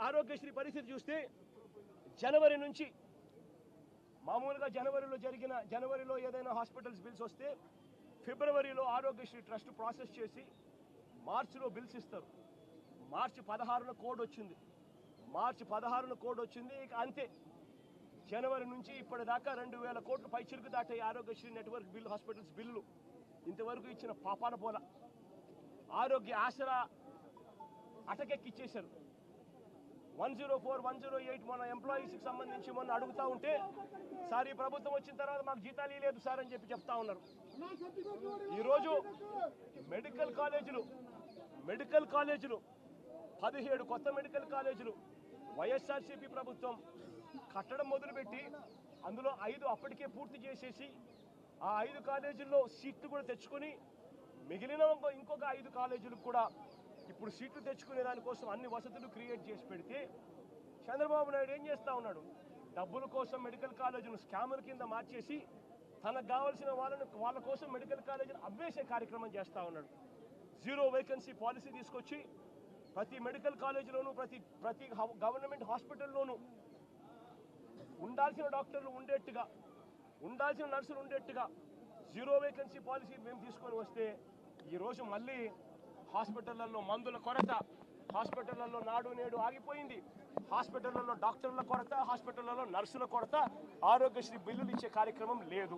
ఆరోగ్యశ్రీ పరిస్థితి చూస్తే జనవరి నుంచి మామూలుగా జనవరిలో ఏదైనా హాస్పిటల్స్ బిల్స్ వస్తే ఫిబ్రవరిలో ఆరోగ్యశ్రీ ట్రస్ట్ ప్రాసెస్ చేసి మార్చిలో బిల్స్ ఇస్తారు. మార్చి 16న కోడ్ వచ్చింది. ఇక అంతే, జనవరి నుంచి ఇప్పటిదాకా 2000 కోట్లు పైచిలుకు దాటాయి Aarogyasri network bill, hospitals bill. ఇంతవరకు ఇచ్చిన పాపాన పోల. ఆరోగ్య ఆసరా అటకెక్కిచ్చేశారు. 104, 108 మన ఎంప్లాయీస్కి సంబంధించి మొన్న అడుగుతా ఉంటే, సార్ ఈ ప్రభుత్వం వచ్చిన తర్వాత మాకు జీతాలు లేదు సార్ అని చెప్తా ఉన్నారు. ఈరోజు మెడికల్ కాలేజీలు 17 కొత్త మెడికల్ కాలేజీలు వైఎస్ఆర్సీపీ ప్రభుత్వం కట్టడం మొదలుపెట్టి అందులో 5 అప్పటికే పూర్తి చేసేసి ఆ 5 కాలేజీల్లో సీట్లు కూడా తెచ్చుకొని మిగిలిన ఇంకొక 5 కాలేజీలకు కూడా ఇప్పుడు సీట్లు తెచ్చుకునే దానికోసం అన్ని వసతులు క్రియేట్ చేసి పెడితే చంద్రబాబు నాయుడు ఏం చేస్తా ఉన్నాడు? డబ్బుల కోసం మెడికల్ కాలేజీను స్కామర్ కింద మార్చేసి తనకు కావాల్సిన వాళ్ళ కోసం మెడికల్ కాలేజీని అమ్మేసే కార్యక్రమం చేస్తూ ఉన్నాడు. 0 వేకెన్సీ పాలసీ తీసుకొచ్చి ప్రతి మెడికల్ కాలేజీలోనూ ప్రతి గవర్నమెంట్ హాస్పిటల్లోనూ ఉండాల్సిన డాక్టర్లు ఉండేట్టుగా, ఉండాల్సిన నర్సులు ఉండేట్టుగా 0 వేకెన్సీ పాలసీ మేము తీసుకొని వస్తే ఈరోజు మళ్ళీ హాస్పిటళ్లలో మందుల కొరత, హాస్పిటళ్లలో నాడు నేడు ఆగిపోయింది, హాస్పిటళ్లలో డాక్టర్ల కొరత, హాస్పిటళ్లలో నర్సుల కొరత, ఆరోగ్యశ్రీ బిల్లులు ఇచ్చే కార్యక్రమం లేదు.